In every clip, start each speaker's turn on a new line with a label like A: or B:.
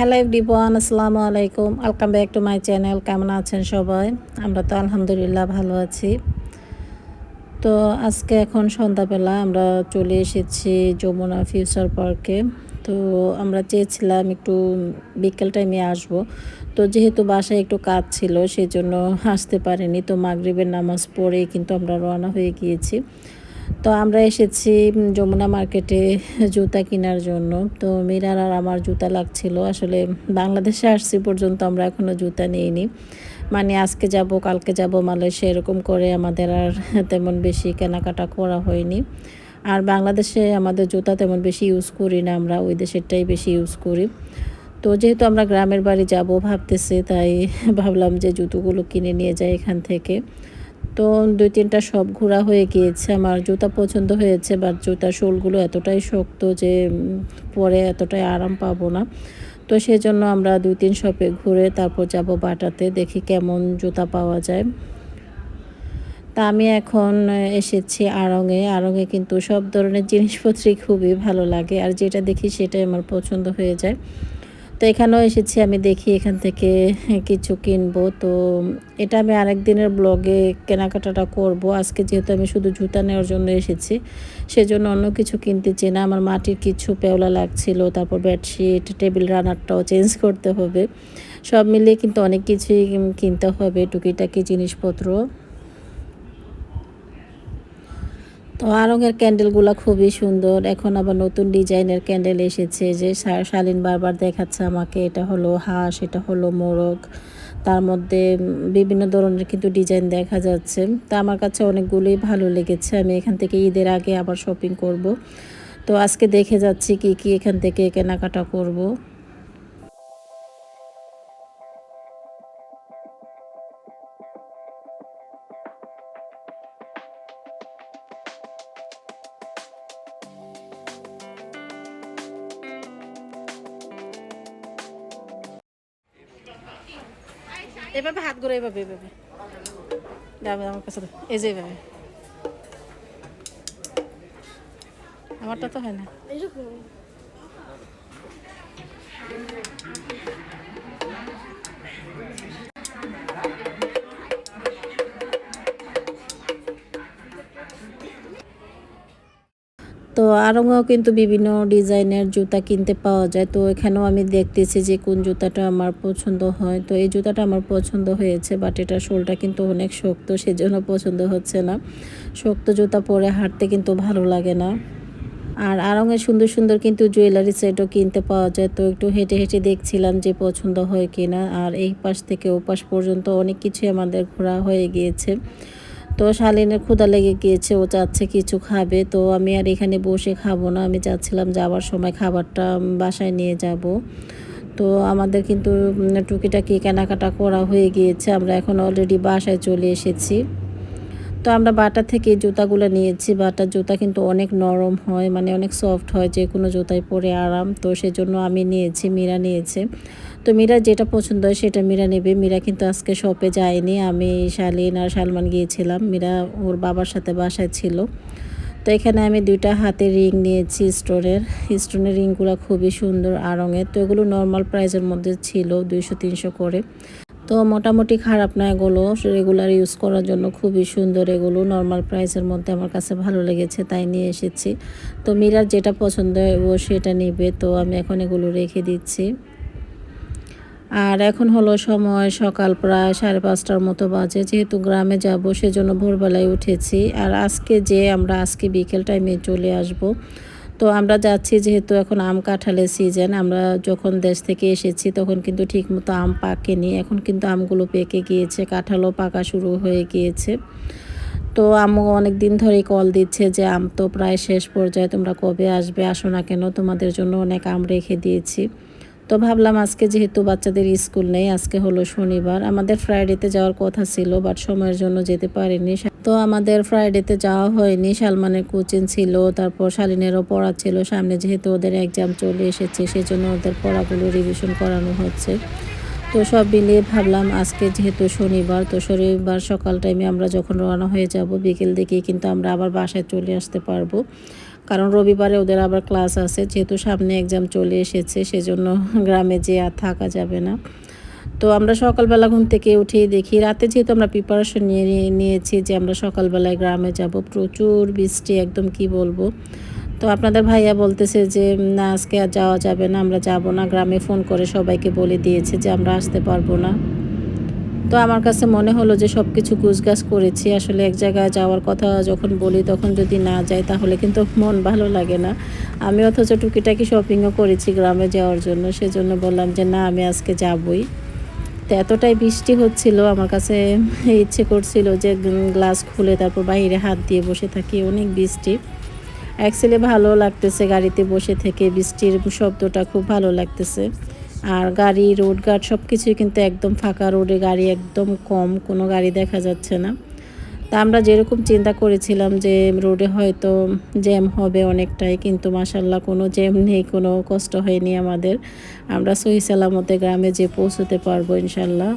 A: Hello everyone, আসসালামু আলাইকুম। Welcome back to my channel. কেমন আছেন সবাই? আমরা তো আলহামদুলিল্লাহ ভালো আছি। তো আজকে এখন সন্ধ্যাবেলা আমরা চলে এসেছি যমুনা ফিউচার পার্কে। তো আমরা চেয়েছিলাম একটু বিকেল টাইমে আসব। তো যেহেতু বাসায় একটু কাজ ছিল সেজন্য আসতে পারিনি। তো মাগরিবের নামাজ পড়েই কিন্তু আমরা রওনা হয়ে গিয়েছি। তো আমরা এসেছি যমুনা মার্কেটে জুতা কেনার জন্য। তো মীরার আর আমার জুতা লাগছিল। আসলে বাংলাদেশে আসছি পর্যন্ত আমরা এখনও জুতা নিইনি। মানে আজকে যাব কালকে যাব মালয়েশিয়া এরকম করে আমাদের আর তেমন বেশি কেনাকাটা করা হয়নি। আর বাংলাদেশে আমাদের জুতা তেমন বেশি ইউজ করি না, আমরা ওই দেশেরটাই বেশি ইউজ করি। তো যেহেতু আমরা গ্রামের বাড়ি যাব ভাবতেছি, তাই ভাবলাম যে জুতোগুলো কিনে নিয়ে যাই এখান থেকে। তো ২-৩টা শপ ঘোরা হয়ে গিয়েছে। আমার জুতা পছন্দ হয়েছে, বাট জুতার সোলগুলো এতটাই শক্ত যে পরে এতটাই আরাম পাবো না। তো সেজন্য আমরা ২-৩ শপে ঘুরে তারপর যাব বাটাতে, দেখি কেমন জুতা পাওয়া যায়। তা আমি এখন এসেছি আড়ংয়ে। আড়ংয়ে কিন্তু সব ধরনের জিনিসপত্রই খুবই ভালো লাগে। আর যেটা দেখি সেটাই আমার পছন্দ হয়ে যায়। তো এখানেও এসেছি, আমি দেখি এখান থেকে কিছু কিনবো। তো এটা আমি আরেকদিনের ব্লগে কেনাকাটাটা করব। আজকে যেহেতু আমি শুধু জুতা নেওয়ার জন্য এসেছি, সেজন্য অন্য কিছু কিনতেছি না। আমার মাটির কিছু পেওলা লাগছিল, তারপর বেডশিট, টেবিল রানারটাও চেঞ্জ করতে হবে। সব মিলিয়ে কিন্তু অনেক কিছুই কিনতে হবে, টুকিটাকি জিনিসপত্র। তো আড়ংয়ের ক্যান্ডেলগুলো খুবই সুন্দর। এখন আবার নতুন ডিজাইনের ক্যান্ডেল এসেছে, যে শালীন বারবার দেখাচ্ছে আমাকে। এটা হলো হাঁস, এটা হলো মোরগ, তার মধ্যে বিভিন্ন ধরনের কিন্তু ডিজাইন দেখা যাচ্ছে। তা আমার কাছে অনেকগুলোই ভালো লেগেছে। আমি এখান থেকে ঈদের আগে আবার শপিং করব। তো আজকে দেখে যাচ্ছি কি কি এখান থেকে কেনাকাটা করব। এভাবে হাত ঘুরে, এভাবে এভাবে যাবে আমার কাছে, এই যে এভাবে। আমারটা তো হয় না। তো আড়ংয়েও কিন্তু বিভিন্ন ডিজাইনের জুতা কিনতে পাওয়া যায়। তো এখানেও আমি দেখতেছি যে কোন জুতাটা আমার পছন্দ হয়। তো এই জুতাটা আমার পছন্দ হয়েছে, বাট এটার সোলটা কিন্তু অনেক শক্ত, সেজন্য পছন্দ হচ্ছে না। শক্ত জুতা পরে হাঁটতে কিন্তু ভালো লাগে না। আর আড়ংয়ে সুন্দর সুন্দর কিন্তু জুয়েলারি সেটও কিনতে পাওয়া যায়। তো একটু হেঁটে হেঁটে দেখছিলাম যে পছন্দ হয় কিনা। আর এই পাশ থেকে ও পাশ পর্যন্ত অনেক কিছুই আমাদের ঘোরা হয়ে গিয়েছে। তো শালীনের ক্ষুধা লেগে গিয়েছে, ও চাচ্ছে কিছু খাবে। তো আমি আর এখানে বসে খাবো না, আমি চাচ্ছিলাম যাওয়ার সময় খাবারটা বাসায় নিয়ে যাব। তো আমাদের কিন্তু টুকিটাকি কেনাকাটা করা হয়ে গিয়েছে। আমরা এখন অলরেডি বাসায় চলে এসেছি। তো আমরা বাটা থেকে জুতাগুলো নিয়েছি। বাটার জুতা কিন্তু অনেক নরম হয়, মানে অনেক সফট হয়, যে কোনো জুতায় পরে আরাম। তো সেজন্য আমি নিয়েছি, মীরা নিয়েছে। তো মীরা যেটা পছন্দ হয় সেটা মীরা নেবে। মীরা কিন্তু আজকে শপে যায়নি, আমি, শালীন আর সালমান গিয়েছিলাম। মীরা ওর বাবার সাথে বাসায় ছিল। তো এখানে আমি 2টা হাতের রিং নিয়েছি স্টোনের। স্টোনের রিংগুলো খুবই সুন্দর আড়ংয়ের। তো এগুলো নর্মাল প্রাইসের মধ্যে ছিল, 200-300 করে। তো মোটামুটি খারাপ না এগুলো, রেগুলার ইউজ করার জন্য খুবই সুন্দর। এগুলো নর্মাল প্রাইসের মধ্যে আমার কাছে ভালো লেগেছে, তাই নিয়ে এসেছি। তো মীরার যেটা পছন্দ হয় ও সেটা নেবে। তো আমি এখন এগুলো রেখে দিচ্ছি। আর এখন হলো সময় সকাল প্রায় 5:30টার মতো বাজে। যেহেতু গ্রামে যাব সেজন্য ভোরবেলায় উঠেছি। আর আমরা আজকে বিকেল টাইমে চলে আসব। তো আমরা যাচ্ছি যেহেতু এখন আম কাঁঠালের সিজন। আমরা যখন দেশ থেকে এসেছি তখন কিন্তু ঠিকমতো আম পাকেনি, এখন কিন্তু আমগুলো পেকে গিয়েছে, কাঁঠালও পাকা শুরু হয়ে গিয়েছে। তো আম্মু অনেক দিন ধরেই কল দিচ্ছে যে আম তো প্রায় শেষ পর্যায়ে, তোমরা কবে আসবে, আসো না কেন, তোমাদের জন্য অনেক আম রেখে দিয়েছি। তো ভাবলাম আজকে যেহেতু বাচ্চাদের স্কুল নেই, আজকে হলো শনিবার, আমাদের ফ্রাইডেতে যাওয়ার কথা ছিল, বাট সময়ের জন্য যেতে পারিনি। তো আমাদের ফ্রাইডেতে যাওয়া হয়নি। সালমানের কোচিং ছিল, তারপর শালীনেরও পড়া ছিল সামনে, যেহেতু ওদের এক্সাম চলে এসেছে সেজন্য ওদের পড়াগুলো রিভিশন করানো হচ্ছে। তো সব মিলিয়ে ভাবলাম আজকে যেহেতু শনিবার, তো শনিবার সকাল টাইমে আমরা যখন রওনা হয়ে যাব বিকেল দিকেই কিন্তু আমরা আবার বাসায় চলে আসতে পারবো। কারণ রবিবারে ওদের আবার ক্লাস আছে, যেহেতু সামনে এক্সাম চলে এসেছে সেজন্য গ্রামে যেয়ে আর থাকা যাবে না। তো আমরা সকালবেলা ঘুম থেকে উঠেই দেখি, রাতে যেহেতু আমরা প্রিপারেশন নিয়েছি যে আমরা সকালবেলায় গ্রামে যাব, প্রচুর বৃষ্টি, একদম কি বলবো। তো আপনাদের ভাইয়া বলতেছে যে না আজকে আর যাওয়া যাবে না, আমরা যাব না, গ্রামে ফোন করে সবাইকে বলে দিয়েছে যে আমরা আসতে পারবো না। তো আমার কাছে মনে হলো যে সব কিছু গুছগাছ করেছি, আসলে এক জায়গায় যাওয়ার কথা যখন বলি তখন যদি না যাই তাহলে কিন্তু মন ভালো লাগে না। আমি অথচ টুকিটাকি শপিংও করেছি গ্রামে যাওয়ার জন্য, সেজন্য বললাম যে না আমি আজকে যাবই। তো এতটাই বৃষ্টি হচ্ছিল, আমার কাছে ইচ্ছে করছিল যে গ্লাস খুলে তারপর বাইরে হাত দিয়ে বসে থাকি, অনেক বৃষ্টি। অ্যাকচুয়ালি ভালো লাগতেছে গাড়িতে বসে থেকে, বৃষ্টির শব্দটা খুব ভালো লাগতেছে। আর গাড়ি, রোডঘাট সব কিছুই কিন্তু একদম ফাঁকা, রোডে গাড়ি একদম কম, কোনো গাড়ি দেখা যাচ্ছে না। তা আমরা যেরকম চিন্তা করেছিলাম যে রোডে হয়তো জ্যাম হবে অনেকটাই, কিন্তু মাশাল্লাহ কোনো জ্যাম নেই, কোনো কষ্ট হয়নি আমাদের। আমরা সহি সালামতে গ্রামে যেয়ে পৌঁছতে পারবো ইনশাল্লাহ।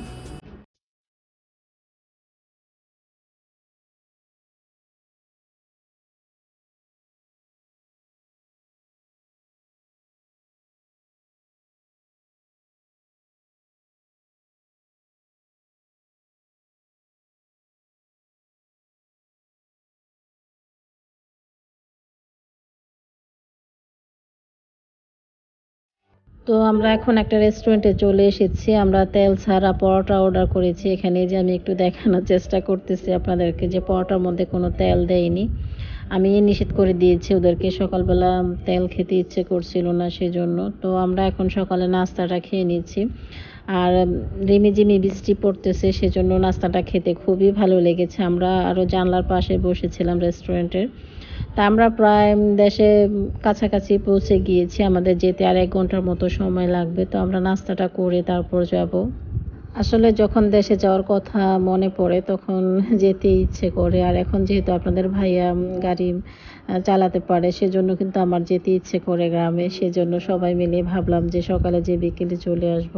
A: তো আমরা এখন একটা রেস্টুরেন্টে চলে এসেছি। আমরা তেল ছাড়া পরোটা অর্ডার করেছি। এখানে যে আমি একটু দেখানোর চেষ্টা করতেছি আপনাদেরকে যে পরোটার মধ্যে কোনো তেল দেয়নি। আমি নিষেধ করে দিয়েছি ওদেরকে, সকালবেলা তেল খেতে ইচ্ছে করছিল না সেজন্য। তো আমরা এখন সকালে নাস্তাটা খেয়ে নিচ্ছি। আর রিমিঝিমি বৃষ্টি পড়তেছে সেজন্য নাস্তাটা খেতে খুবই ভালো লেগেছে। আমরা আরও জানলার পাশে বসেছিলাম রেস্টুরেন্টের। তা আমরা প্রায় দেশে কাছাকাছি পৌঁছে গিয়েছি। আমাদের যেতে আর ১ ঘন্টার মতো সময় লাগবে। তো আমরা নাস্তাটা করে তারপর যাব। আসলে যখন দেশে যাওয়ার কথা মনে পড়ে তখন যেতে ইচ্ছে করে। আর এখন যেহেতু আপনাদের ভাইয়া গাড়ি চালাতে পারে সেজন্য কিন্তু আমার যেতে ইচ্ছে করে গ্রামে। সেজন্য সবাই মিলে ভাবলাম যে সকালে যেয়ে বিকেলে চলে আসব।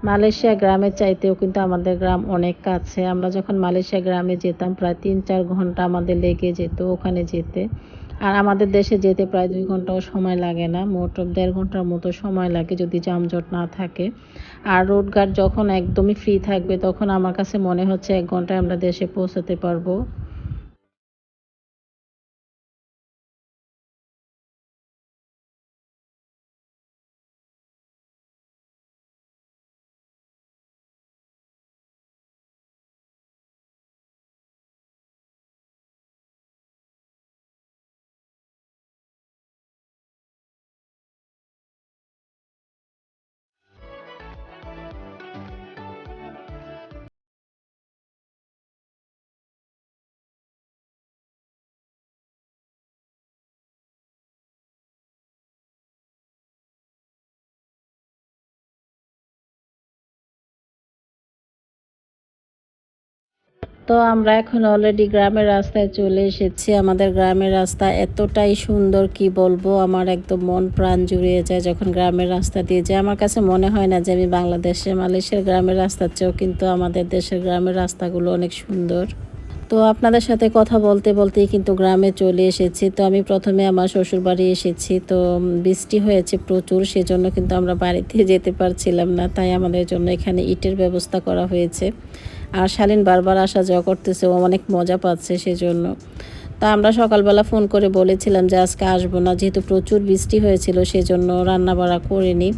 A: মালয়েশিয়া গ্রামের চাইতেও কিন্তু আমাদের গ্রাম অনেক কাছে। আমরা যখন মালয়েশিয়া গ্রামে যেতাম প্রায় ৩-৪ ঘন্টা আমাদের লেগে যেত ওখানে যেতে। আর আমাদের দেশে যেতে প্রায় ২ ঘন্টাও সময় লাগে না। মোট ১.৫ ঘন্টার মতো সময় লাগে যদি যানজট না থাকে। আর রোডঘাট যখন একদমই ফ্রি থাকবে তখন আমার কাছে মনে হচ্ছে ১ ঘন্টায় আমরা দেশে পৌঁছাতে পারবো। তো আমরা এখন অলরেডি গ্রামের রাস্তায় চলে এসেছি। আমাদের গ্রামের রাস্তা এতটাই সুন্দর, কি বলবো, আমার একদম মন প্রাণ জুড়িয়ে যায় যখন গ্রামের রাস্তা দিয়ে যাই। আমার কাছে মনে হয় না যে আমি বাংলাদেশে, মালয়েশিয়ার গ্রামের রাস্তার চেয়েও কিন্তু আমাদের দেশের গ্রামের রাস্তাগুলো অনেক সুন্দর। তো আপনাদের সাথে কথা বলতে বলতেই কিন্তু গ্রামে চলে এসেছি। তো আমি প্রথমে আমার শ্বশুরবাড়ি এসেছি। তো বৃষ্টি হয়েছে প্রচুর, সেজন্য কিন্তু আমরা বাড়িতে যেতে পারছিলাম না। তাই আমাদের জন্য এখানে ইটের ব্যবস্থা করা হয়েছে। আর শালীন বারবার আসা যাওয়া করতেছে, ও অনেক মজা পাচ্ছে সেজন্য। তা আমরা সকালবেলা ফোন করে বলেছিলাম যে আজকে আসবো না, যেহেতু প্রচুর বৃষ্টি হয়েছিল সেজন্য রান্না বাড়া করিনি।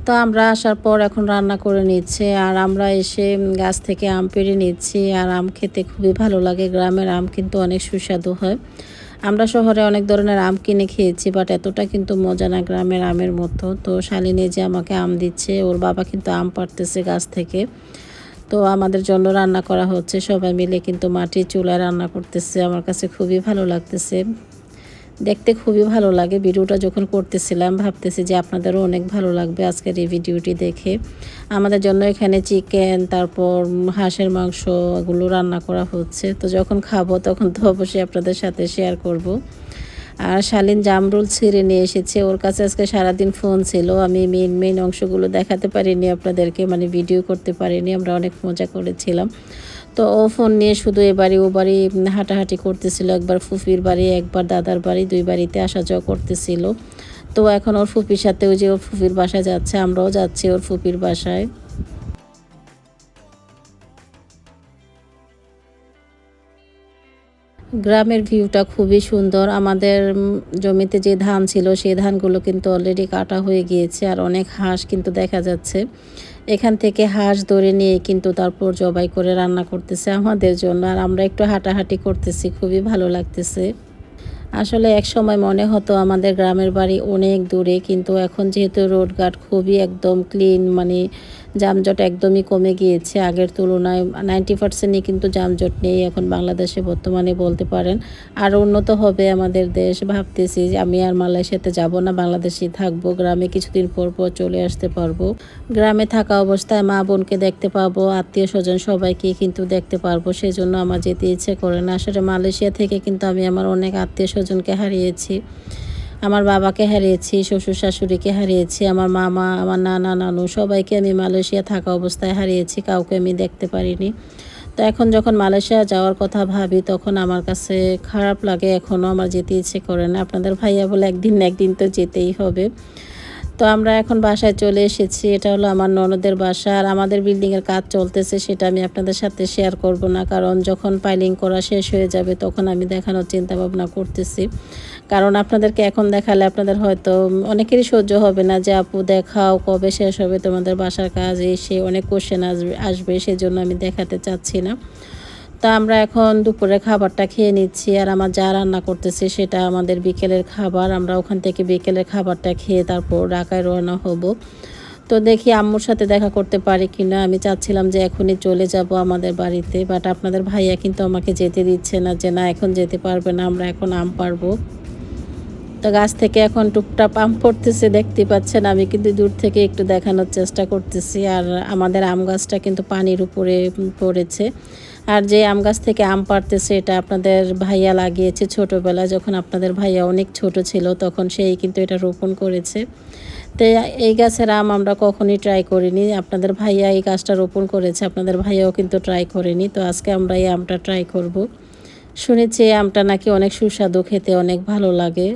A: তো আমরা আসার পর এখন রান্না করে নিচ্ছে, আর আমরা এসে গাছ থেকে আম পেড়ে নিচ্ছি। আর আম খেতে খুবই ভালো লাগে, গ্রামের আম কিন্তু অনেক সুস্বাদু হয়। আমরা শহরে অনেক ধরনের আম কিনে খেয়েছি, বাট এতটা কিন্তু মজা না গ্রামের আমের মতো। তো শালিনী যে আমাকে আম দিচ্ছে, ওর বাবা কিন্তু আম পাড়তেছে গাছ থেকে। তো আমাদের জন্য রান্না করা হচ্ছে, সবাই মিলে কিন্তু মাটির চুলায় রান্না করতেছে। আমার কাছে খুবই ভালো লাগতেছে, দেখতে খুবই ভালো লাগে। ভিডিওটা যখন করতেছিলাম ভাবতেছি যে আপনাদেরও অনেক ভালো লাগবে আজকের এই ভিডিওটি দেখে। আমাদের জন্য এখানে চিকেন, তারপর হাঁসের মাংস, এগুলো রান্না করা হচ্ছে। তো যখন খাবো তখন তো অবশ্যই আপনাদের সাথে শেয়ার করব। আর শালীন জামরুল ছিঁড়ে নিয়ে এসেছে, ওর কাছে আজকে সারাদিন ফোন ছিল। আমি মেইন অংশগুলো দেখাতে পারিনি আপনাদেরকে, মানে ভিডিও করতে পারিনি। আমরা অনেক মজা করেছিলাম। তো ও ফোন নিয়ে শুধু এ বাড়ি ও বাড়ি হাঁটাহাঁটি করতেছিল, একবার ফুফির বাড়ি একবার দাদার বাড়ি, দুই বাড়িতে আসা যাওয়া করতেছিল। তো এখন ওর ফুপির সাথে ওই যে ওর ফুপির বাসায় যাচ্ছে, আমরাও যাচ্ছি ওর ফুপির বাসায়। গ্রামের ভিউটা খুবই সুন্দর। আমাদের জমিতে যে ধান ছিল সেই ধানগুলো কিন্তু অলরেডি কাটা হয়ে গিয়েছে, আর অনেক হাঁস কিন্তু দেখা যাচ্ছে। এখান থেকে হাঁস ধরে নিয়ে কিন্তু তারপর জবাই করে রান্না করতেছে আমাদের জন্য, আর আমরা একটু হাঁটাহাঁটি করতেছি, খুবই ভালো লাগতেছে। আসলে একসময় মনে হতো আমাদের গ্রামের বাড়ি অনেক দূরে, কিন্তু এখন যেহেতু রোডঘাট খুবই একদম ক্লিন, মানে যানজট একদমই কমে গিয়েছে আগের তুলনায়। 90%ই কিন্তু যানজট নেই এখন বাংলাদেশে বর্তমানে বলতে পারেন। আরও উন্নত হবে আমাদের দেশ, ভাবতেছি যে আমি আর মালয়েশিয়াতে যাব না, বাংলাদেশেই থাকবো। গ্রামে কিছুদিন পর পর চলে আসতে পারবো। গ্রামে থাকা অবস্থায় মা বোনকে দেখতে পাবো, আত্মীয় স্বজন সবাইকে কিন্তু দেখতে পারবো, সেজন্য আমার যেতে ইচ্ছে করে না। আসলে মালয়েশিয়া থেকে কিন্তু আমি আমার অনেক আত্মীয় স্বজনকে হারিয়েছি। আমার বাবাকে হারিয়েছি, শ্বশুর শাশুড়িকে হারিয়েছি, আমার মামা, আমার নানা নানু সবাইকে আমি মালয়েশিয়া থাকা অবস্থায় হারিয়েছি, কাউকে আমি দেখতে পারিনি। তো এখন যখন মালয়েশিয়া যাওয়ার কথা ভাবি তখন আমার কাছে খারাপ লাগে, এখনও আমার যেতে ইচ্ছে করে না। আপনাদের ভাইয়া বলে একদিন না একদিন তো যেতেই হবে। তো আমরা এখন বাসায় চলে এসেছি। এটা হলো আমার ননদের বাসা, আর আমাদের বিল্ডিংয়ের কাজ চলতেছে, সেটা আমি আপনাদের সাথে শেয়ার করব না, কারণ যখন পাইলিং করা শেষ হয়ে যাবে তখন আমি দেখানোর চিন্তা ভাবনা করতেছি। কারণ আপনাদেরকে এখন দেখালে আপনাদের হয়তো অনেকেরই সহ্য হবে না, যে আপু দেখাও কবে শেষ হবে তোমাদের বাসার কাজ, এসে অনেক কোশ্চেন আসবে, সেজন্য আমি দেখাতে চাচ্ছি না। তা আমরা এখন দুপুরের খাবারটা খেয়ে নিচ্ছি, আর আমার যা রান্না করতেছে সেটা আমাদের বিকেলের খাবার। আমরা ওখান থেকে বিকেলের খাবারটা খেয়ে তারপর ঢাকায় রওনা হব। তো দেখি আম্মুর সাথে দেখা করতে পারি কিনা। আমি চাচ্ছিলাম যে এখনই চলে যাব আমাদের বাড়িতে, বাট আপনাদের ভাইয়া কিন্তু আমাকে যেতে দিচ্ছে না, যে না এখন যেতে পারবে না, আমরা এখন আম পারবো। তো গাছ থেকে এখন টুকটাক আম পড়তেছে, দেখতে পাচ্ছেন। আমি কিন্তু দূর থেকে একটু দেখানোর চেষ্টা করতেছি। আর আমাদের আম গাছটা কিন্তু পানির উপরে পড়েছে। আর যে আম গাছ থেকে আম পাড়তেছে এটা আপনাদের ভাইয়া লাগিয়েছে ছোটোবেলায়, যখন আপনাদের ভাইয়া অনেক ছোট ছিল তখন সেই কিন্তু এটা রোপণ করেছে। তো এই গাছের আম আমরা কখনই ট্রাই করিনি। আপনাদের ভাইয়া এই গাছটা রোপণ করেছে, আপনাদের ভাইয়াও কিন্তু ট্রাই করেনি। তো আজকে আমরা এই আমটা ট্রাই করব। শুনেছি এই আমটা নাকি অনেক সুস্বাদু, খেতে অনেক ভালো লাগে।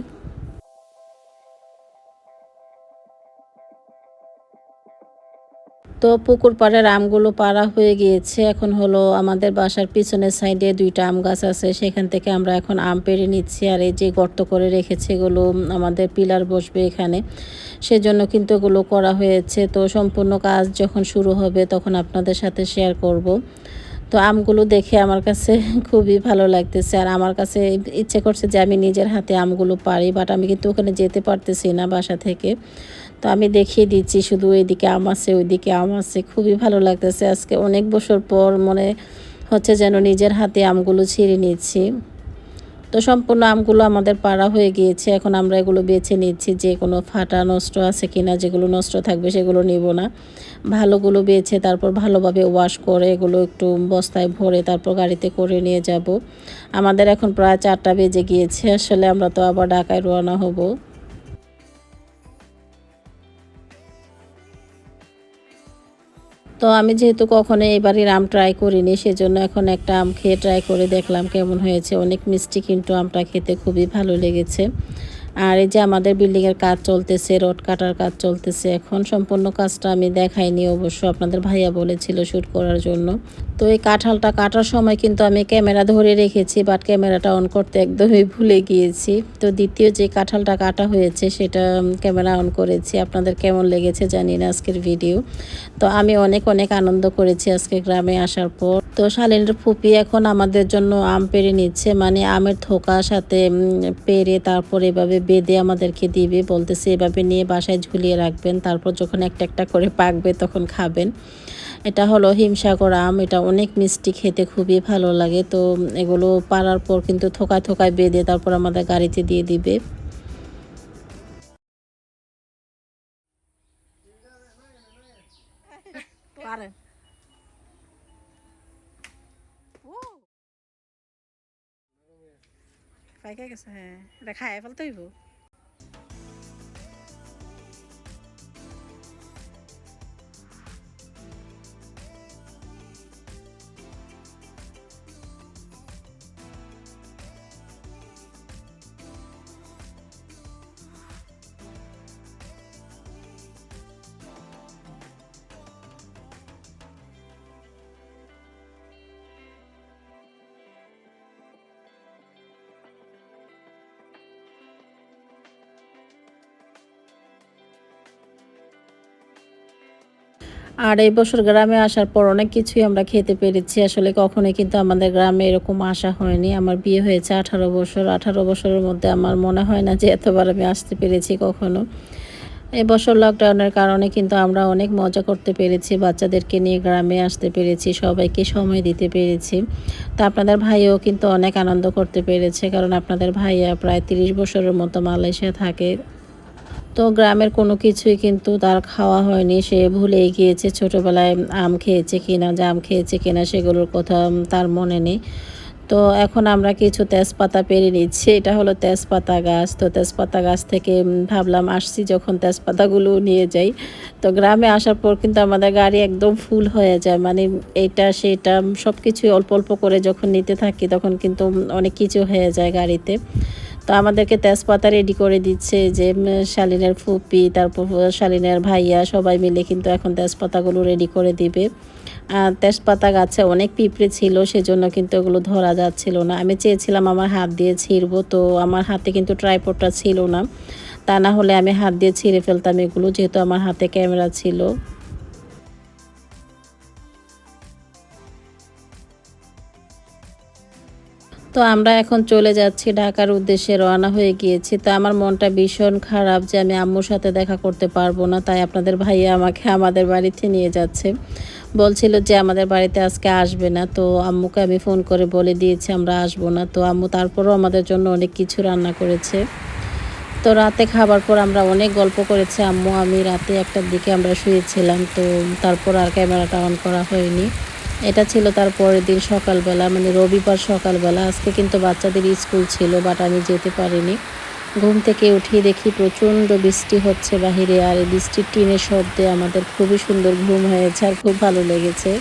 A: তো পুকুর পাড়ের আমগুলো পাড়া হয়ে গিয়েছে। এখন হলো আমাদের বাসার পিছনের সাইডে ২টা আম গাছ আছে, সেখান থেকে আমরা এখন আম পেড়ে নিচ্ছি। আর এই যে গর্ত করে রেখেছে এগুলো আমাদের পিলার বসবে এখানে, সেজন্য কিন্তু এগুলো করা হয়েছে। তো সম্পূর্ণ কাজ যখন শুরু হবে তখন আপনাদের সাথে শেয়ার করব। তো আমগুলো দেখে আমার কাছে খুবই ভালো লাগতেছে, আর আমার কাছে ইচ্ছে করছে যে আমি নিজের হাতে আমগুলো পারি, বাট আমি কিন্তু ওখানে যেতে পারতেছি না বাসা থেকে। তো আমি দেখিয়ে দিচ্ছি, শুধু এদিকে আম আছে ওইদিকে আম আছে, খুবই ভালো লাগতেছে। আজকে অনেক বছর পর মনে হচ্ছে যেন নিজের হাতে আমগুলো ছিঁড়ে নিচ্ছি। তো সম্পূর্ণ আমগুলো আমাদের পাড়া হয়ে গিয়েছে, এখন আমরা এগুলো বেছে নিচ্ছি, যে কোনো ফাটা নষ্ট আছে কিনা, যেগুলো নষ্ট থাকবে সেগুলো নিব না। ভালোগুলো বেছে তারপর ভালোভাবে ওয়াশ করে এগুলো একটু বস্তায় ভরে তারপর গাড়িতে করে নিয়ে যাব। আমাদের এখন প্রায় 4টা বেজে গিয়েছে, আসলে আমরা তো আবার ঢাকায় রওনা হব। তো আমি যেহেতু কখনো এই বাড়ির আম ট্রাই করিনি, সেজন্য এখন একটা আম খেয়ে ট্রাই করে দেখলাম কেমন হয়েছে। অনেক মিষ্টি, কিন্তু আমটা খেতে খুবই ভালো লেগেছে। আর এই যে আমাদের বিল্ডিংয়ের কাজ চলতেছে, রড কাটার কাজ চলতেছে, এখন সম্পূর্ণ কাজটা আমি দেখাইনি অবশ্য, আপনাদের ভাইয়া বলেছিল শ্যুট করার জন্য। তো এই কাঁঠালটা কাটার সময় কিন্তু আমি ক্যামেরা ধরে রেখেছি, বাট ক্যামেরাটা অন করতে একদমই ভুলে গিয়েছি। তো দ্বিতীয় যে কাঁঠালটা কাটা হয়েছে সেটা ক্যামেরা অন করেছি। আপনাদের কেমন লেগেছে জানি না আজকের ভিডিও। তো আমি অনেক অনেক আনন্দ করেছি আজকে গ্রামে আসার পর। তো শালীনের ফুপি এখন আমাদের জন্য আম পেড়ে নিচ্ছে, মানে আমের থোকার সাথে পেড়ে তারপর এভাবে বেঁধে আমাদেরকে দিবে, বলতেছে এভাবে নিয়ে বাসায় ঝুলিয়ে রাখবেন, তারপর যখন একটা একটা করে পাকবে তখন খাবেন। এটা হলো হিমসাগর আম, এটা অনেক মিষ্টি, খেতে খুবই ভালো লাগে। তো এগুলো পাড়ার পর কিন্তু থোকায় থোকায় বেঁধে তারপর আমাদের গাড়িতে দিয়ে দিবে। পাইকা গেছে হ্যাঁ এটা খায় ফেলতে হইব আর এই বছর গ্রামে আসার পর অনেক কিছুই আমরা খেতে পেরেছি। আসলে কখনোই কিন্তু আমাদের গ্রামে এরকম আসা হয়নি। আমার বিয়ে হয়েছে 18 বছর। 18 বছরের মধ্যে আমার মনে হয় না যে এতবার আমি আসতে পেরেছি কখনো। এবছর লকডাউনের কারণে কিন্তু আমরা অনেক মজা করতে পেরেছি। বাচ্চাদেরকে নিয়ে গ্রামে আসতে পেরেছি। সবাইকে সময় দিতে পেরেছি। তো আপনাদের ভাইও কিন্তু অনেক আনন্দ করতে পেরেছে। কারণ আপনাদের ভাইয়া প্রায় 30 বছরের মতো মালয়েশিয়া থাকে। তো গ্রামের কোনো কিছুই কিন্তু তার খাওয়া হয়নি। সে ভুলেই গিয়েছে ছোটোবেলায় আম খেয়েছে কিনা, জাম খেয়েছে কিনা সেগুলোর কথা তার মনে নেই। তো এখন আমরা কিছু তেজপাতা পেড়ে নিচ্ছি। এটা হলো তেজপাতা গাছ। তো তেজপাতা গাছ থেকে ভাবলাম আসছি যখন তেজপাতাগুলো নিয়ে যাই। তো গ্রামে আসার পর কিন্তু আমাদের গাড়ি একদম ফুল হয়ে যায়। মানে এইটা সেটা সবকিছুই অল্প, অল্প করে যখন নিতে থাকি তখন কিন্তু অনেক কিছু হয়ে যায় গাড়িতে। তো আমাদেরকে তেজপাতা রেডি করে দিচ্ছে যে শালীনের ফুপি, তারপর শালীনের ভাইয়া সবাই মিলে কিন্তু এখন তেজপাতাগুলো রেডি করে দিবে। তেজপাতা গাছে অনেক পিঁপড়ে ছিল সেজন্য কিন্তু ওগুলো ধরা যাচ্ছিল না। আমি চেয়েছিলাম আমার হাত দিয়ে ছিঁড়বো, তো আমার হাতে কিন্তু ট্রাইপডটা ছিল না। তা না হলে আমি হাত দিয়ে ছিঁড়ে ফেলতাম এগুলো, যেহেতু আমার হাতে ক্যামেরা ছিল। তো আমরা এখন চলে যাচ্ছি, ঢাকার উদ্দেশ্যে রওনা হয়ে গিয়েছি। তো আমার মনটা ভীষণ খারাপ যে আমি আম্মুর সাথে দেখা করতে পারবো না। তাই আপনাদের ভাইয়া আমাকে আমাদের বাড়িতে নিয়ে যাচ্ছে। বলছিল যে আমাদের বাড়িতে আজকে আসবে না। তো আম্মুকে আমি ফোন করে বলে দিয়েছি আমরা আসবো না। তো আম্মু তারপরও আমাদের জন্য অনেক কিছু রান্না করেছে। তো রাতে খাবার পর আমরা অনেক গল্প করেছি আম্মু আমি। রাতে 1টার দিকে আমরা শুয়েছিলাম। তো তারপর আর ক্যামেরাটা অন করা হয়নি। এটা ছিল তার পরের দিন সকালবেলা, মানে রবিবার সকালবেলা। আজকে কিন্তু বাচ্চাদের স্কুল ছিল, বাট আমি যেতে পারিনি। ঘুম থেকে উঠেই দেখি প্রচণ্ড বৃষ্টি হচ্ছে বাহিরে, আর এই বৃষ্টির টিনের শব্দে আমাদের খুবই সুন্দর ঘুম হয়েছে আর খুব ভালো লেগেছে।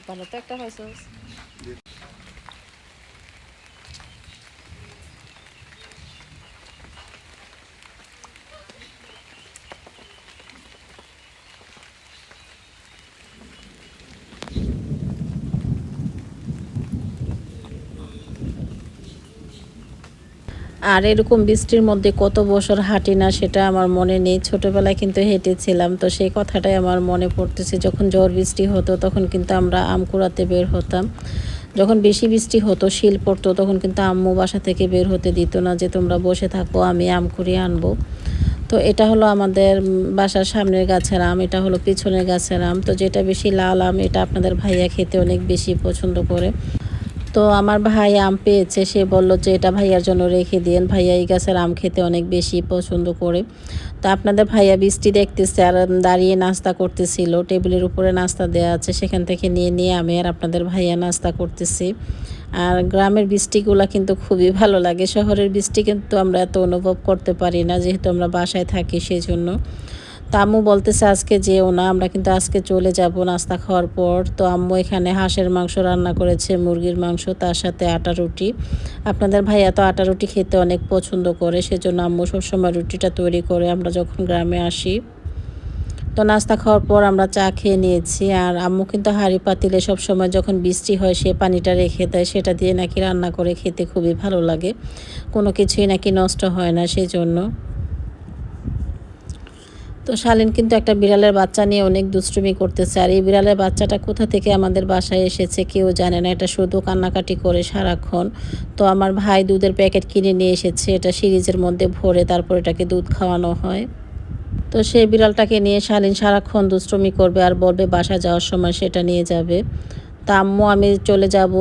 A: ভালো তো একটা হয়েছে। আর এরকম বৃষ্টির মধ্যে কত বছর হাঁটি না সেটা আমার মনে নেই। ছোটোবেলায় কিন্তু হেঁটেছিলাম, তো সেই কথাটাই আমার মনে পড়তেছে। যখন ঝড় বৃষ্টি হতো তখন কিন্তু আমরা আম কুড়াতে বের হতাম। যখন বেশি বৃষ্টি হতো, শিল পড়তো, তখন কিন্তু আম্মু বাসা থেকে বের হতে দিত না, যে তোমরা বসে থাকো আমি আম কুড়িয়ে আনবো। তো এটা হলো আমাদের বাসার সামনের গাছের আম, এটা হলো পিছনের গাছের আম। তো যেটা বেশি লাল আম এটা আপনাদের ভাইয়া খেতে অনেক বেশি পছন্দ করে। তো আমার ভাই আম পেয়েছে, সে বলল যে এটা ভাইয়ার জন্য রেখে দিয়েন, ভাইয়া এই গাছের আম খেতে অনেক বেশি পছন্দ করে। তো আপনাদের ভাইয়া বৃষ্টি দেখতেছে আর দাঁড়িয়ে নাস্তা করতেছিল। টেবিলের উপরে নাস্তা দেওয়া আছে, সেখান থেকে নিয়ে নিয়ে আমি আর আপনাদের ভাইয়া নাস্তা করতেছি। আর গ্রামের বৃষ্টিগুলো কিন্তু খুবই ভালো লাগে। শহরের বৃষ্টি কিন্তু আমরা এত অনুভব করতে পারি না, যেহেতু আমরা বাসায় থাকি সেই জন্য। তো আম্মু বলতেছে আজকে যেও না, আমরা কিন্তু আজকে চলে যাব নাস্তা খাওয়ার পর। তো আম্মু এখানে হাঁসের মাংস রান্না করেছে, মুরগির মাংস, তার সাথে আটা রুটি। আপনাদের ভাইয়া তো আটা রুটি খেতে অনেক পছন্দ করে, সেজন্য আম্মু সবসময় রুটিটা তৈরি করে আমরা যখন গ্রামে আসি। তো নাস্তা খাওয়ার পর আমরা চা খেয়ে নিয়েছি। আর আম্মু কিন্তু হাঁড়ি পাতিলে সবসময় যখন বৃষ্টি হয় সে পানিটা রেখে দেয়, সেটা দিয়ে নাকি রান্না করে খেতে খুবই ভালো লাগে, কোনো কিছুই নাকি নষ্ট হয় না সেজন্য। তো শালীন কিন্তু একটা বিড়ালের বাচ্চা নিয়ে অনেক দুষ্টুমি করতেছে। আর এই বিড়ালের বাচ্চাটা কোথা থেকে আমাদের বাসায় এসেছে কেউ জানে না, এটা শুধু কান্নাকাটি করে সারাক্ষণ। তো আমার ভাই দুধের প্যাকেট কিনে নিয়ে এসেছে, এটা সিরিজের মধ্যে ভরে তারপর এটাকে দুধ খাওয়ানো হয়। তো সেই বিড়ালটাকে নিয়ে শালীন সারাক্ষণ দুষ্টুমি করবে আর বলবে বাসায় যাওয়ার সময় সেটা নিয়ে যাবে। তা আম্মু আমি চলে যাব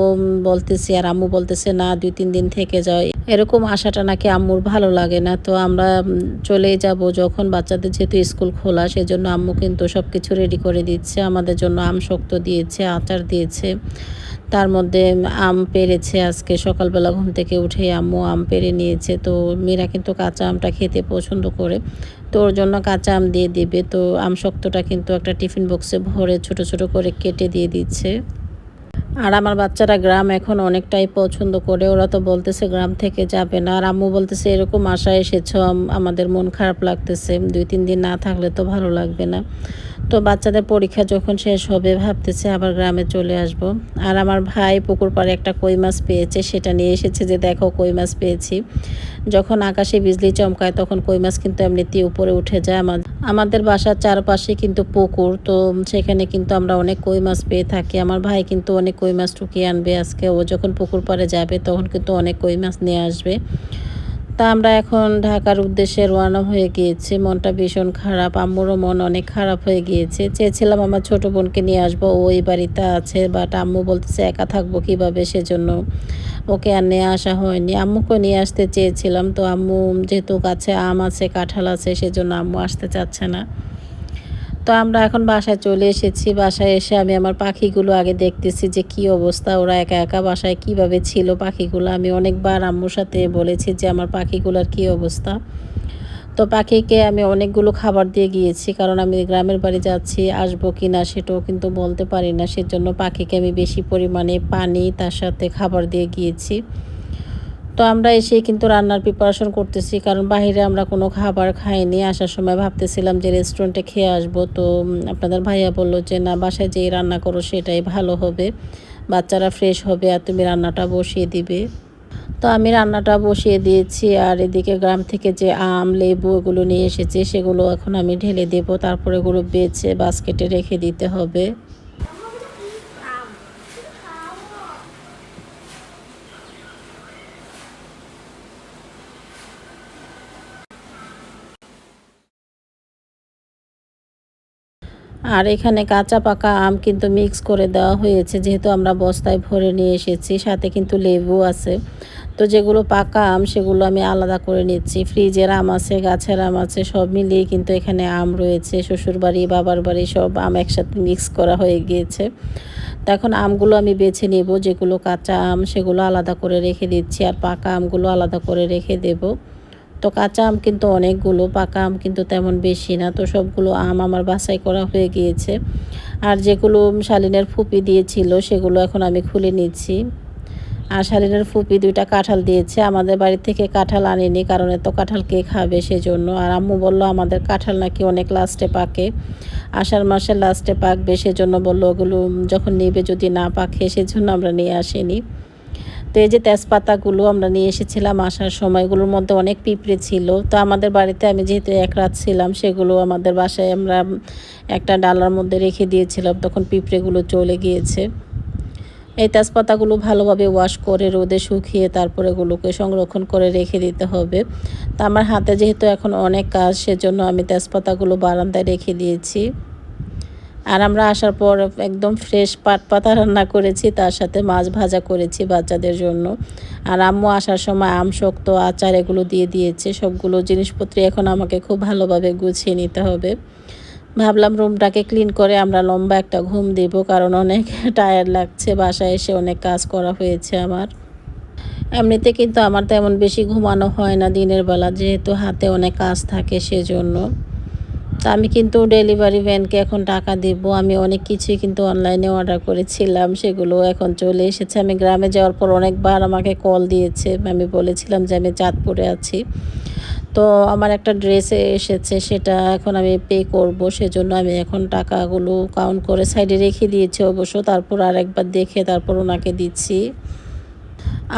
A: বলতেছি, আর আম্মু বলতেছে না 2-3 দিন থেকে যাও। এরকম আশাটা নাকি আম্মুর ভালো লাগে না। তো আমরা চলেই যাব যখন বাচ্চাদের যেহেতু স্কুল খোলা, সেজন্য আম্মু কিন্তু সব কিছু রেডি করে দিচ্ছে। আমাদের জন্য আম শক্ত দিয়েছে, আচার দিয়েছে, তার মধ্যে আম পেড়েছে। আজকে সকালবেলা ঘুম থেকে উঠেই আম্মু আম পেড়ে নিয়েছে। তো মীরা কিন্তু কাঁচা আমটা খেতে পছন্দ করে, তো ওর জন্য কাঁচা আম দিয়ে দিবে। তো আম শক্তটা কিন্তু একটা টিফিন বক্সে ভরে ছোট ছোট করে কেটে দিয়ে দিচ্ছে। আর আমার বাচ্চারা গ্রাম এখন অনেকটাই পছন্দ করে, ওরা তো বলতেছে গ্রাম থেকে যাবে না। আর আম্মু বলতেছে এরকম আশায় এসেছো, আমাদের মন খারাপ লাগতেছে, 2-3 দিন না থাকলে তো ভালো লাগবে না। তো বাচ্চাদের পরীক্ষা যখন শেষ হবে ভাবতেছে আবার গ্রামে চলে আসব। আর আমার ভাই পুকুর পাড়ে একটা কই মাছ পেয়েছে, সেটা নিয়ে এসেছে যে দেখো কই মাছ পেয়েছি। যখন আকাশে বিজলি চমকায় তখন কই মাছ কিন্তু এমনিতেই উপরে উঠে যায়। আমাদের বাসার চারপাশে কিন্তু পুকুর, তো সেখানে কিন্তু আমরা অনেক কই মাছ পেয়ে থাকি। আমার ভাই কিন্তু অনেক কই মাছ টুকিয়ে আনবে আজকে, ও যখন পুকুর পাড়ে যাবে তখন কিন্তু অনেক কই মাছ নিয়ে আসবে। তা আমরা এখন ঢাকার উদ্দেশ্যে রওনা হয়ে গিয়েছি। মনটা ভীষণ খারাপ, আম্মুরও মন অনেক খারাপ হয়ে গিয়েছে। চেয়েছিলাম আমার ছোট বোনকে নিয়ে আসবো, ও এই বাড়িতে আছে, বাট আম্মু বলতেছে একা থাকবো কিভাবে, সেজন্য ওকে আর নিয়ে আসা হয়নি। আম্মুকে নিয়ে আসতে চেয়েছিলাম, তো আম্মু যেহেতু গাছে আম আছে কাঁঠাল আছে সেজন্য আম্মু আসতে চাচ্ছে না। তো আমরা এখন বাসায় চলে এসেছি। বাসায় এসে আমি আমার পাখিগুলো আগে দেখতেছি যে কি অবস্থা, ওরা একা একা বাসায় কিভাবে ছিল পাখিগুলো। আমি অনেকবার আম্মুর সাথে বলেছি যে আমার পাখিগুলোর কি অবস্থা। তো পাখিকে আমি অনেকগুলো খাবার দিয়ে গিয়েছি, কারণ আমি গ্রামের বাড়ি যাচ্ছি, আসবো কি না সেটাও কিন্তু বলতে পারি না, সেজন্য পাখিকে আমি বেশি পরিমাণে পানি তার সাথে খাবার দিয়ে গিয়েছি। তো আমরা এসেই কিন্তু রান্নার প্রিপারেশন করতেছি, কারণ বাইরে আমরা কোনো খাবার খাইনি। আসার সময় ভাবতেছিলাম যে রেস্টুরেন্টে খেয়ে আসবো, তো আপনাদের ভাইয়া বলল যে না বাসায় যেই রান্না করো সেটাই ভালো হবে, বাচ্চারা ফ্রেশ হবে আর তুমি রান্নাটা বসিয়ে দিবে। তো আমি রান্নাটা বসিয়ে দিয়েছি। আর এদিকে গ্রাম থেকে যে আম লেবু এগুলো নিয়ে এসেছি সেগুলো এখন আমি ঢেলে দেবো, তারপরে এগুলো বেছে বাস্কেটে রেখে দিতে হবে। আর এখানে কাঁচা পাকা আম কিন্তু মিক্স করে দেওয়া হয়েছে, যেহেতু আমরা বস্তায় ভরে নিয়ে এসেছি, সাথে কিন্তু লেবু আছে। তো যেগুলো পাকা আম সেগুলো আমি আলাদা করে নিচ্ছি। ফ্রিজের আম আছে, গাছের আম আছে, সব মিলিয়ে কিন্তু এখানে আম রয়েছে। শ্বশুরবাড়ি বাবার বাড়ি সব আম একসাথে মিক্স করা হয়ে গিয়েছে। তো এখন আমগুলো আমি বেছে নেব, যেগুলো কাঁচা আম সেগুলো আলাদা করে রেখে দিচ্ছি, আর পাকা আমগুলো আলাদা করে রেখে দেব। তো কাঁচা আম কিন্তু অনেকগুলো, পাকা আম কিন্তু তেমন বেশি না। তো সবগুলো আম আমার বাছাই করা হয়ে গিয়েছে। আর যেগুলো শালীনের ফুপি দিয়েছিল সেগুলো এখন আমি খুলে নিচ্ছি। আর শালীনের ফুপি 2টা কাঁঠাল দিয়েছে, আমাদের বাড়ি থেকে কাঁঠাল আনেনি, কারণ এত কাঁঠাল কে খাবে সেজন্য। আর আম্মু বলল আমাদের কাঁঠাল নাকি অনেক লাস্টে পাকে, আষাঢ় মাসের লাস্টে পাকবে, সেজন্য বলল ওগুলো যখন নেবে যদি না পাকে, সেজন্য আমরা নিয়ে আসিনি। তো এই যে তেজপাতাগুলো আমরা নিয়ে এসেছিলাম আসার সময়, এগুলোর মধ্যে অনেক পিঁপড়ে ছিল। তো আমাদের বাড়িতে আমি যেহেতু এক রাত ছিলাম, সেগুলো আমাদের বাসায় আমরা একটা ডালার মধ্যে রেখে দিয়েছিলাম, তখন পিঁপড়েগুলো চলে গিয়েছে। এই তেজপাতাগুলো ভালোভাবে ওয়াশ করে রোদে শুকিয়ে তারপর এগুলোকে সংরক্ষণ করে রেখে দিতে হবে। তো আমার হাতে যেহেতু এখন অনেক কাজ, সেজন্য আমি তেজপাতাগুলো বারান্দায় রেখে দিয়েছি। আর আমরা আসার পর একদম ফ্রেশ পাট পাতা রান্না করেছি, তার সাথে মাছ ভাজা করেছি বাচ্চাদের জন্য। আর আম্মু আসার সময় আম শক্ত আচার এগুলো দিয়ে দিয়েছে। সবগুলো জিনিসপত্রই এখন আমাকে খুব ভালোভাবে গুছিয়ে নিতে হবে। ভাবলাম রুমটাকে ক্লিন করে আমরা লম্বা একটা ঘুম দেব, কারণ অনেক টায়ার্ড লাগছে, বাসায় এসে অনেক কাজ করা হয়েছে আমার। এমনিতে কিন্তু আমার তেমন বেশি ঘুমানো হয় না দিনের বেলা, যেহেতু হাতে অনেক কাজ থাকে সেজন্য। তা আমি কিন্তু ডেলিভারি ভ্যানকে এখন টাকা দেব। আমি অনেক কিছুই কিন্তু অনলাইনে অর্ডার করেছিলাম, সেগুলো এখন চলে এসেছে। আমি গ্রামে যাওয়ার পর অনেকবার আমাকে কল দিয়েছে, আমি বলেছিলাম যে আমি চাঁদপুরে আছি। তো আমার একটা ড্রেস এসেছে, সেটা এখন আমি পে করব, সেজন্য আমি এখন টাকাগুলো কাউন্ট করে সাইডে রেখে দিয়েছি অবশ্য। তারপর আরেকবার দেখে তারপর ওনাকে দিচ্ছি।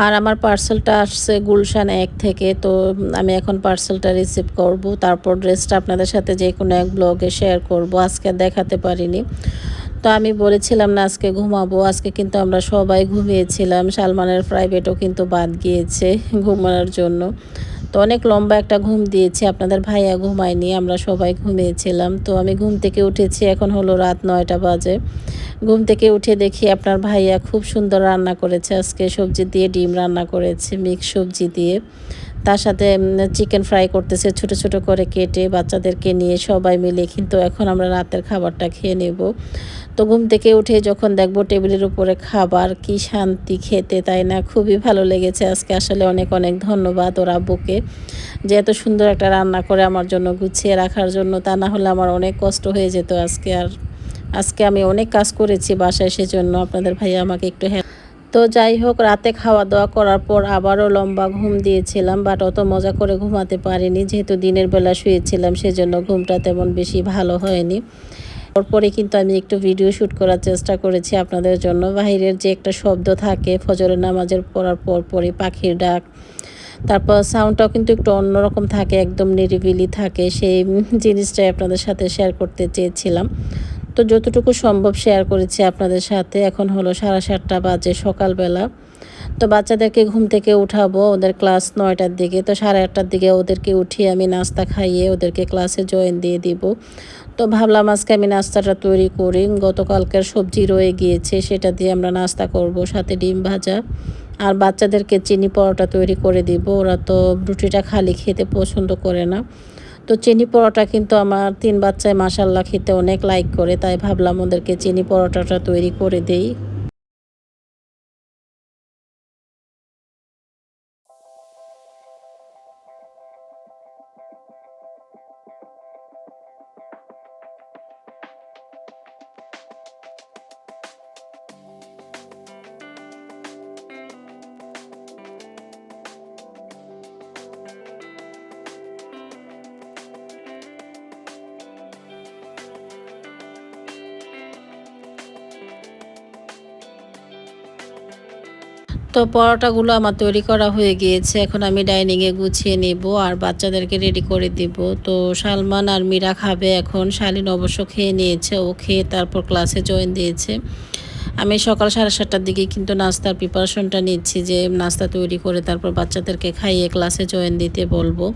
A: আর আমার পার্সেলটা আসছে গুলশান ১ থেকে। তো আমি এখন পার্সেলটা রিসিভ করব, তারপর ড্রেসটা আপনাদের সাথে যে কোনো এক ব্লগে শেয়ার করব। আজকে দেখাতে পারিনি। তো আমি বলেছিলাম না আজকে ঘুমাবো, আজকে কিন্তু আমরা সবাই ঘুমিয়েছিলাম। সালমানের প্রাইভেটও কিন্তু বাদ গিয়েছে ঘুমানোর জন্য। তো অনেক লম্বা একটা ঘুম দিয়েছি, আপনাদের ভাইয়া ঘুমায়নি, আমরা সবাই ঘুমিয়েছিলাম। তো আমি ঘুম থেকে উঠেছি, এখন হলো রাত ৯টা বাজে। ঘুম থেকে উঠে দেখি আপনার ভাইয়া খুব সুন্দর রান্না করেছে, আজকে সবজি দিয়ে ডিম রান্না করেছে, মিক্স সবজি দিয়ে। তার সাথে চিকেন ফ্রাই করতেছে ছোট ছোট করে কেটে, বাচ্চাদেরকে নিয়ে সবাই মিলে। কিন্তু এখন আমরা রাতের খাবারটা খেয়ে নেব। তো ঘুম থেকে উঠে যখন দেখবো টেবিলের উপরে খাবার, কি শান্তি খেতে, তাই না? খুবই ভালো লেগেছে আজকে। আসলে অনেক অনেক ধন্যবাদ ওর আব্বুকে, যে এত সুন্দর একটা রান্না করে আমার জন্য গুছিয়ে রাখার জন্য। তা না হলে আমার অনেক কষ্ট হয়ে যেত আজকে। আর আজকে আমি অনেক কাজ করেছি বাসায়, সেজন্য আপনাদের ভাইয়া আমাকে একটু হেল্প। তো যাই হোক, রাতে খাওয়া দাওয়া করার পর আবারও লম্বা ঘুম দিয়েছিলাম, বাট অত মজা করে ঘুমাতে পারিনি, যেহেতু দিনের বেলা শুয়েছিলাম, সেজন্য ঘুমটা তেমন বেশি ভালো হয়নি। তারপরে কিন্তু আমি একটু ভিডিও শ্যুট করার চেষ্টা করেছি আপনাদের জন্য। বাহিরের যে একটা শব্দ থাকে ফজরের নামাজের পড়ার পরই, পাখির ডাক, তারপর সাউন্ডটাও কিন্তু একটু অন্যরকম থাকে, একদম নিরিবিলি থাকে। সেই জিনিসটাই আপনাদের সাথে শেয়ার করতে চেয়েছিলাম। তো যতটুকু সম্ভব শেয়ার করেছি আপনাদের সাথে। এখন হলো 7:30 বাজে সকালবেলা। তো বাচ্চাদেরকে ঘুম থেকে উঠাবো, ওদের ক্লাস 9টার দিকে। তো 8:30টার দিকে ওদেরকে উঠিয়ে আমি নাস্তা খাইয়ে ওদেরকে ক্লাসে জয়েন দিয়ে দিব। তো ভাবলাম আজকে আমি নাস্তাটা তৈরি করি। গতকালকের সবজি রয়ে গিয়েছে, সেটা দিয়ে আমরা নাস্তা করব, সাথে ডিম ভাজা। আর বাচ্চাদেরকে চিনি পরোটা তৈরি করে দিব, ওরা তো রুটিটা খালি খেতে পছন্দ করে না। তো চিনি পরোটা কিন্তু আমার 3 বাচ্চায় মাশাআল্লাহ খেতে অনেক লাইক করে, তাই ভাবলাম ওদেরকে চিনি পরোটাটা তৈরি করে দেই। তো পরোটাগুলো আমার তৈরি করা হয়ে গিয়েছে, এখন আমি ডাইনিংয়ে গুছিয়ে নেব আর বাচ্চাদেরকে রেডি করে দিব। তো সালমান আর মীরা খাবে এখন। শালীন অবশ্য খেয়ে নিয়েছে, ও খেয়ে তারপর ক্লাসে জয়েন দিয়েছে। আমি সকাল 7:30টার দিকে কিন্তু নাস্তার প্রিপারেশনটা নিচ্ছি, যে নাস্তা তৈরি করে তারপর বাচ্চাদেরকে খাইয়ে ক্লাসে জয়েন দিতে বলবো।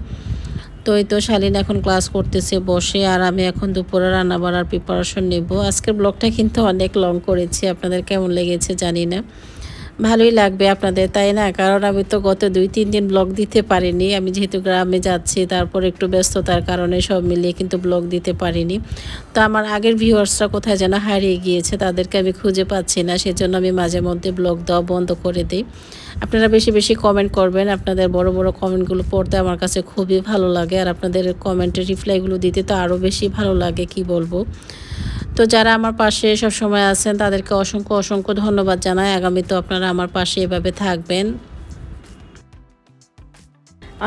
A: তো এই তো শালীন এখন ক্লাস করতেছে বসে, আর আমি এখন দুপুরে রান্না বাড়ার প্রিপারেশন নেব। আজকের ব্লগটা কিন্তু অনেক লং করেছি, আপনাদের কেমন লেগেছে জানি না। ভালোই লাগবে আপনাদের, তাই না? কারণ আমি তো গত 2-3 দিন ব্লগ দিতে পারিনি। আমি যেহেতু গ্রামে যাচ্ছি, তারপর একটু ব্যস্ততার কারণে সব মিলিয়ে কিন্তু ব্লগ দিতে পারিনি। তো আমার আগের ভিউয়ার্সরা কোথায় যেন হারিয়ে গিয়েছে, তাদেরকে আমি খুঁজে পাচ্ছি না, সেজন্য আমি মাঝে মধ্যে ব্লগ দেওয়া বন্ধ করে দিই। আপনারা বেশি বেশি কমেন্ট করবেন, আপনাদের বড় বড় কমেন্টগুলো পড়তে আমার কাছে খুবই ভালো লাগে। আর আপনাদের কমেন্টের রিপ্লাইগুলো দিতে তো আরও বেশি ভালো লাগে, কি বলবো। তো যারা আমার পাশে সবসময় আছেন তাদেরকে অসংখ্য অসংখ্য ধন্যবাদ জানাই। আগামীতেও আপনারা আমার পাশে এভাবে থাকবেন।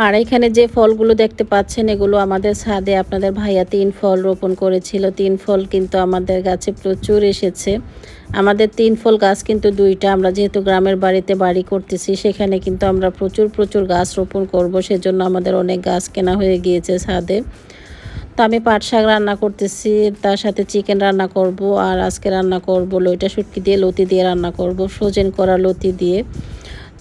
A: আর এখানে যে ফলগুলো দেখতে পাচ্ছেন, এগুলো আমাদের ছাদে আপনাদের ভাইয়া 3 ফল রোপণ করেছিল। 3 ফল কিন্তু আমাদের গাছে প্রচুর এসেছে। আমাদের 3 ফল গাছ কিন্তু 2টা। আমরা যেহেতু গ্রামের বাড়িতে বাড়ি করতেছি, সেখানে কিন্তু আমরা প্রচুর প্রচুর গাছ রোপণ করব, সেজন্য আমাদের অনেক গাছ কেনা হয়ে গিয়েছে ছাদে। তো আমি পাট শাক রান্না করতেছি, তার সাথে চিকেন রান্না করব। আর আজকে রান্না করব লইটা শুটকি দিয়ে, লতি দিয়ে রান্না করব, ফ্রোজেন করা লতি দিয়ে।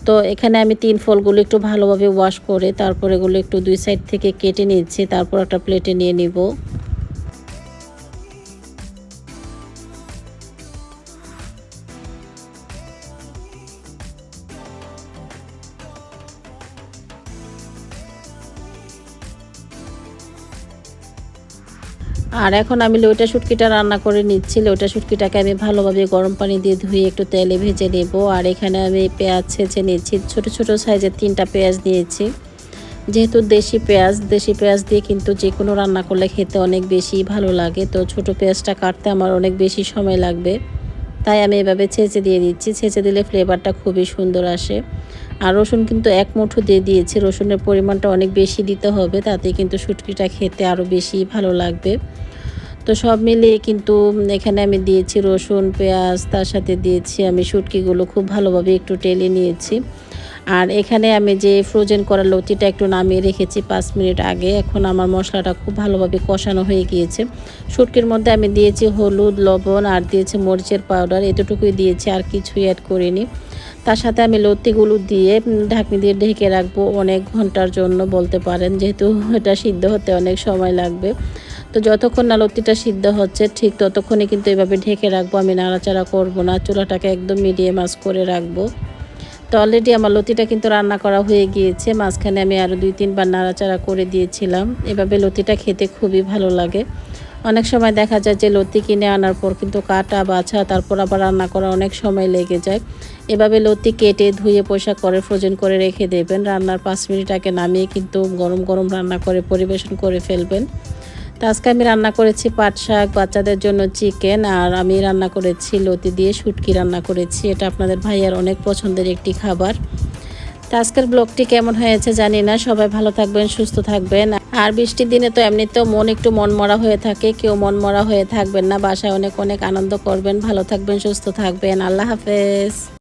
A: তো এখানে আমি 3 ফলগুলো একটু ভালোভাবে ওয়াশ করে তারপর এগুলো একটু 2 সাইড থেকে কেটে নিচ্ছি, তারপর একটা প্লেটে নিয়ে নিব। আর এখন আমি লইটা শুটকিটা রান্না করে নিচ্ছি। লইটা শুটকিটাকে আমি ভালোভাবে গরম পানি দিয়ে ধুয়ে একটু তেলে ভেজে নেব। আর এখানে আমি পেঁয়াজ ছেঁচে নিচ্ছি, ছোট ছোট সাইজের 3টা পেঁয়াজ নিয়েছি। যেহেতু দেশি পেঁয়াজ দিয়ে কিন্তু যে কোনো রান্না করলে খেতে অনেক বেশি ভালো লাগে। তো ছোট পেঁয়াজটা কাটতে আমার অনেক বেশি সময় লাগবে, তাই আমি এভাবে ছেঁচে দিয়ে দিচ্ছি। ছেঁচে দিলে ফ্লেভারটা খুবই সুন্দর আসে। আর রসুন কিন্তু এক মুঠো দিয়ে দিয়েছি। রসুনের পরিমাণটা অনেক বেশি দিতে হবে, তাতে কিন্তু শুটকিটা খেতে আরও বেশি ভালো লাগবে। তো সব মিলিয়ে কিন্তু এখানে আমি দিয়েছি রসুন, পেঁয়াজ, তার সাথে দিয়েছি আমি শুটকিগুলো খুব ভালোভাবে একটু টেলে নিয়েছি। আর এখানে আমি যে ফ্রোজেন করা লতিটা একটু নামিয়ে রেখেছি 5 মিনিট আগে। এখন আমার মশলাটা খুব ভালোভাবে কষানো হয়ে গিয়েছে। শুটকির মধ্যে আমি দিয়েছি হলুদ, লবণ আর দিয়েছি মরিচের পাউডার, এতটুকুই দিয়েছি, আর কিছুই অ্যাড করিনি। তার সাথে আমি লতিগুলো দিয়ে ঢাকনি দিয়ে ঢেকে রাখবো অনেক ঘন্টার জন্য বলতে পারেন, যেহেতু এটা সিদ্ধ হতে অনেক সময় লাগবে। তো যতক্ষণ না লতিটা সিদ্ধ হচ্ছে ঠিক ততক্ষণে কিন্তু এভাবে ঢেকে রাখবো, আমি নাড়াচাড়া করব না, চুলাটাকে একদম মিডিয়াম আঁচ করে রাখবো। তো অলরেডি আমার লতিটা কিন্তু রান্না করা হয়ে গিয়েছে। মাঝখানে আমি আরও 2-3 বার নাড়াচাড়া করে দিয়েছিলাম। এভাবে লতিটা খেতে খুবই ভালো লাগে। অনেক সময় দেখা যায় যে লতি কিনে আনার পর কিন্তু কাটা বাছা তারপর আবার রান্না করা অনেক সময় লেগে যায়। এভাবে লতি কেটে ধুয়ে পরিষ্কার করে ফ্রোজেন করে রেখে দেবেন। রান্নার 5 মিনিট আগে নামিয়ে কিন্তু গরম গরম রান্না করে পরিবেশন করে ফেলবেন। তো আজকে আমি রান্না করেছি পাট শাক, বাচ্চাদের জন্য চিকেন, আর আমি রান্না করেছি লতি দিয়ে শুটকি রান্না করেছি। এটা আপনাদের ভাইয়ার অনেক পছন্দের একটি খাবার। তো আজকের ব্লগটি কেমন হয়েছে জানি না। সবাই ভালো থাকবেন, সুস্থ থাকবেন। আর বৃষ্টির দিনে তো এমনিতেও মন একটু মনমরা হয়ে থাকে, কেউ মনমরা হয়ে থাকবেন না, বাসায় অনেক অনেক আনন্দ করবেন। ভালো থাকবেন, সুস্থ থাকবেন। আল্লাহ হাফেজ।